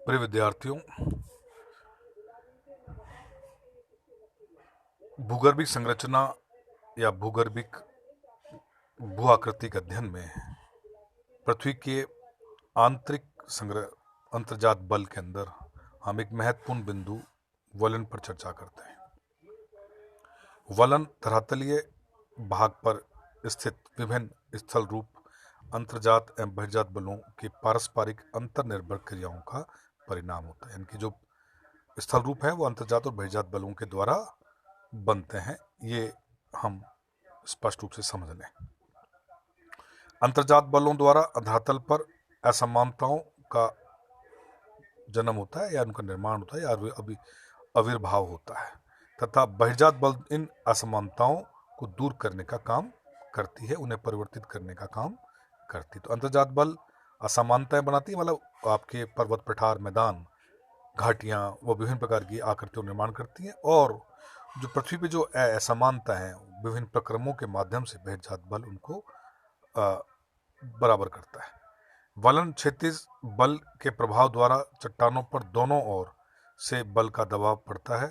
प्रिय विद्यार्थियों, भूगर्भिक संरचना या भूगर्भिक भू आकृतिक अध्ययन में पृथ्वी के आंतरिक अंतर्जात बल के अंदर हम एक महत्वपूर्ण बिंदु वलन पर चर्चा करते हैं। वलन धरातलीय भाग पर स्थित विभिन्न स्थल रूप अंतर्जात एवं बहिर्जात बलों के पारस्परिक अंतर्निर्भर क्रियाओं का परिणाम होता है। यानी कि जो स्थल रूप है वो अंतर्जात और बहिर्जात बलों के द्वारा बनते हैं। ये हम स्पष्ट रूप से समझ लें। अंतर्जात बलों द्वारा धरातल पर असमानताओं का जन्म होता है या उनका निर्माण होता है या आविर्भाव होता है तथा बहिर्जात बल इन असमानताओं को दूर करने का काम करती है, उन्हें परिवर्तित करने का काम करती है। तो अंतर्जात बल असमानताएं बनाती है, मतलब आपके पर्वत पठार, मैदान, घाटियां वो विभिन्न प्रकार की आकृतियों निर्माण करती हैं। और जो पृथ्वी पे जो असमानता है विभिन्न प्रक्रमों के माध्यम से बहिर्जात बल उनको बराबर करता है। वलन क्षैतिज बल के प्रभाव द्वारा चट्टानों पर दोनों ओर से बल का दबाव पड़ता है,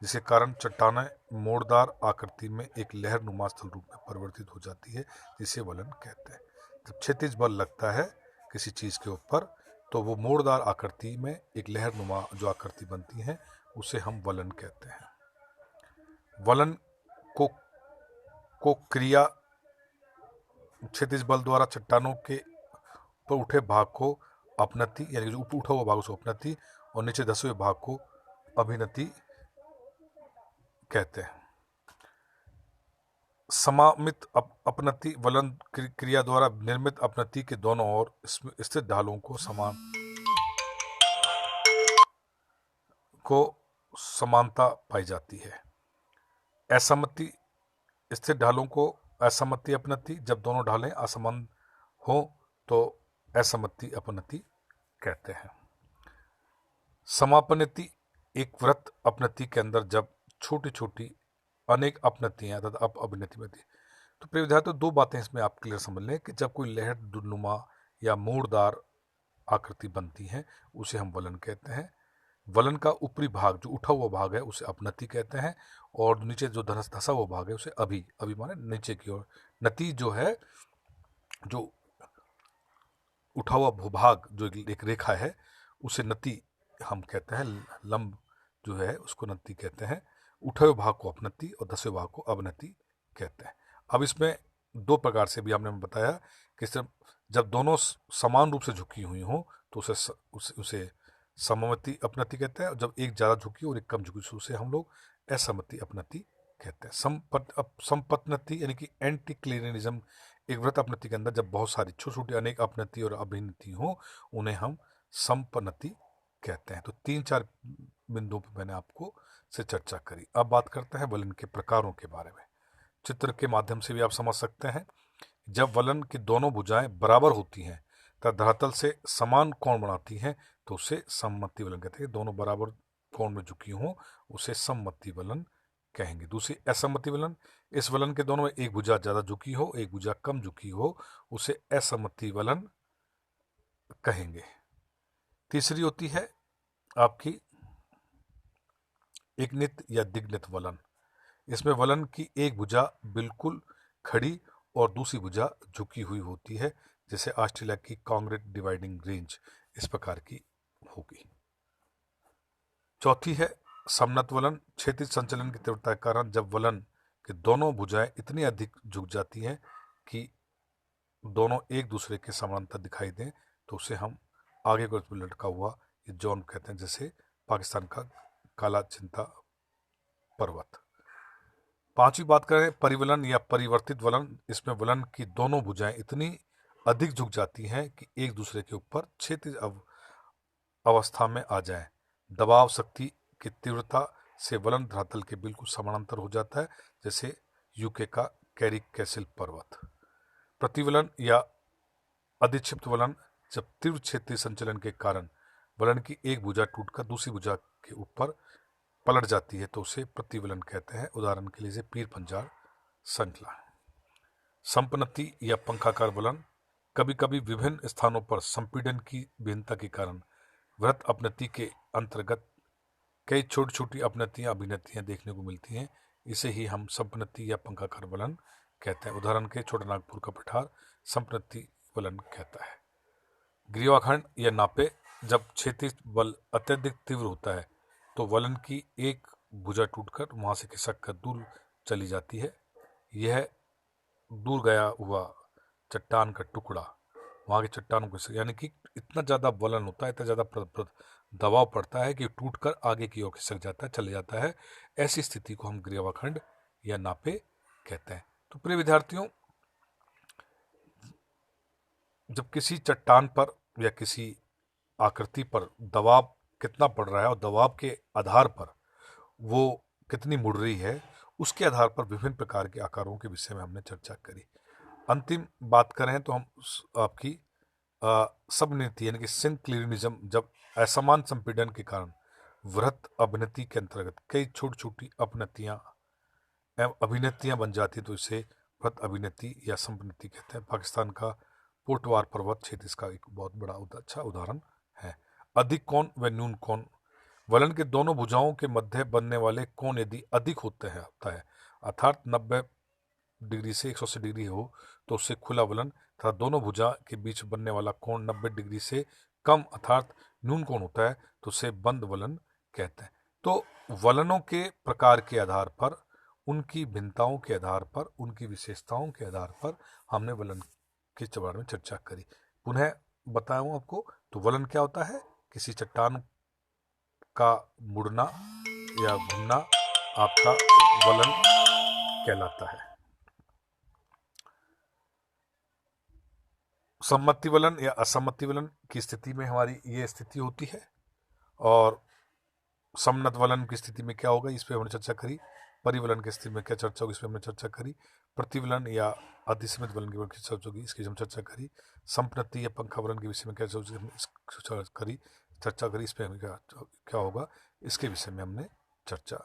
जिसके कारण चट्टानें मोड़दार आकृति में एक लहरनुमा स्थल रूप में परिवर्तित हो जाती है, जिसे वलन कहते हैं। जब क्षैतिज बल लगता है किसी चीज के ऊपर तो वो मोड़दार आकृति में एक लहरनुमा जो आकृति बनती है उसे हम वलन कहते हैं। वलन को क्रिया क्षैतिज बल द्वारा चट्टानों के ऊपर उठे भाग को अपनति, यानी जो ऊपर उठा हुआ भाग उसको अपनति और नीचे धसे हुए भाग को अभिनति कहते हैं। समामित अपनति वलन क्रिया द्वारा निर्मित अपनति के दोनों ओर स्थित ढालों को समानता पाई जाती है। असमति स्थित ढालों को असमति अपनति, जब दोनों ढालें असमान हो तो असमति अपनति कहते हैं। समापनति एक वृत्त अपनति के अंदर जब छोटी छोटी अनेक अपनतियां तथा अभिनति में थी। तो प्रिय विद्यार्थियों, दो बातें इसमें आप क्लियर समझ लें कि जब कोई लहरनुमा या मोड़दार आकृति बनती है उसे हम वलन कहते हैं। वलन का ऊपरी भाग जो उठा हुआ भाग है उसे अपनति कहते हैं और नीचे जो धसा हुआ भाग है उसे अभी माने नीचे की ओर। नति जो है, जो उठा हुआ भूभाग जो एक रेखा है उसे नति हम कहते हैं। लंब जो है उसको नति कहते हैं। उठे हुए भाग को अपनति और धसे हुए भाग को अवनति कहते हैं। अब इसमें दो प्रकार से भी आपने बताया कि जब दोनों समान रूप से झुकी हुई हो तो उसे सममिति अपनति कहते हैं, और जब एक ज्यादा झुकी और एक कम झुकी उसे हम लोग असमति अपनति कहते हैं। संपत्नति यानी कि एंटी क्लिनिज्म एक वृत्त अपनति के अंदर जब बहुत सारी छोटी छोटी अनेक अपनति और अभिनति हो उन्हें हम संपन्नति कहते हैं। तो 3-4 बिंदुओं पर मैंने आपको से चर्चा करी। अब बात करते हैं वलन के प्रकारों के बारे में। चित्र के माध्यम से भी आप समझ सकते हैं। जब वलन की दोनों भुजाएं बराबर होती हैं तब धरातल से समान कोण बनाती हैं तो उसे सममिति वलन कहते हैं। दोनों बराबर कोण में झुकी हो उसे सममिति वलन कहेंगे। दूसरी असममिति वलन, इस वलन के दोनों में एक भुजा ज्यादा झुकी हो एक भुजा कम झुकी हो उसे असममिति वलन कहेंगे। तीसरी होती है आपकी एकनित या दिग्नित वलन। इसमें वलन की एक भुजा बिल्कुल खड़ी और दूसरी भुजा झुकी हुई होती है, जैसे ऑस्ट्रेलिया की कांक्रीट डिवाइडिंग रेंज इस प्रकार की होगी। चौथी है समनत वलन। क्षैतिज संचलन की तीव्रता के कारण जब वलन के दोनों भुजाएं इतनी अधिक झुक जाती हैं कि दोनों एक दूसरे के समानांतर दिखाई दें तो उसे हम आगे को लटका हुआ ये जोन कहते हैं, जैसे पाकिस्तान का काला चिंता पर्वत। पांचवी बात करें परिवलन या परिवर्तित वलन। इसमें वलन की दोनों भुजाएं इतनी अधिक झुक जाती हैं कि एक दूसरे के ऊपर क्षैतिज अवस्था में आ जाएं। दबाव शक्ति की तीव्रता से वलन धरातल के बिल्कुल समानांतर हो जाता है, जैसे यूके का कैरिक कैसल पर्वत। प्रतिवलन या अधिक्षिप्त वलन, जब तीव्र क्षैतिज संचलन के कारण वलन की एक भुजा टूटकर दूसरी भुजा के ऊपर पलट जाती है तो उसे प्रतिवलन कहते हैं। उदाहरण के लिए पीर पंजार श्रृंखला। संपन्नति या पंखाकार वलन, कभी कभी विभिन्न स्थानों पर संपीड़न की भिन्नता के कारण वृत्त अपनति के अंतर्गत कई छोटी छोटी अपनतियां अभिनतियां देखने को मिलती हैं। इसे ही हम संपनति या पंखाकार वलन कहते हैं। उदाहरण के छोटा नागपुर का पठार संपनति वलन कहता है। ग्रीवाखंड या नापे, जब क्षैतिज बल अत्यधिक तीव्र होता है तो वलन की एक भुजा टूटकर वहां से खिसक कर दूर चली जाती है। यह दूर गया हुआ चट्टान का टुकड़ा वहां की चट्टानों को, यानी कि इतना ज़्यादा वलन होता है, इतना ज़्यादा दबाव पड़ता है कि टूटकर आगे की ओर खिसक जाता है, चले जाता है। ऐसी स्थिति को हम ग्रीवाखंड या नापे कहते हैं। तो प्रिय विद्यार्थियों, जब किसी चट्टान पर या किसी आकृति पर दबाव कितना पड़ रहा है और दबाव के आधार पर वो कितनी मुड़ रही है, उसके आधार पर विभिन्न प्रकार के आकारों के विषय में हमने चर्चा करी। अंतिम बात करें तो हम आपकी सबनीति यानी कि सिंक्लिनिज्म, जब असमान संपीड़न के कारण वृत्त अभिनति के अंतर्गत कई छोटी छोटी अपनतियां एवं अभिनतियां बन जाती, तो इसे वृत्त अभिनति या संपनति कहते हैं। पाकिस्तान का पोटवार पर्वत क्षेत्र इसका एक बहुत बड़ा अच्छा उदाहरण है। अधिक कोण व न्यून कोण, वलन के दोनों भुजाओं के मध्य बनने वाले कोण यदि अधिक होता है अर्थात 90 डिग्री से 180 डिग्री हो तो उससे खुला वलन, तथा दोनों भुजा के बीच बनने वाला कोण 90 डिग्री से कम अर्थात न्यून कोण होता है तो उसे बंद वलन कहते हैं। तो वलनों के प्रकार के आधार पर, उनकी भिन्नताओं के आधार पर, उनकी विशेषताओं के आधार पर हमने वलन के बारे में चर्चा करी। पुनः बताऊं आपको, तो वलन क्या होता है? किसी चट्टान का मुड़ना या घूमना आपका वलन कहलाता है। सम्मति वलन या असम्मति वलन की स्थिति में हमारी ये स्थिति होती है, और समनत वलन की स्थिति में क्या होगा, इस पर हमने चर्चा करी। परिवलन की स्थिति में क्या चर्चा होगी, इस पर हमने चर्चा करी। प्रतिवलन या अधिसमित वलन की चर्चा होगी, इसकी हम चर्चा करी। संपनति या पंखा वलन के विषय में क्या चर्चा करी, इस पर क्या होगा, इसके विषय में हमने चर्चा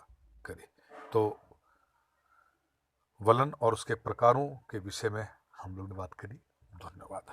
करी। तो वलन और उसके प्रकारों के विषय में हम लोग ने बात करी। धन्यवाद।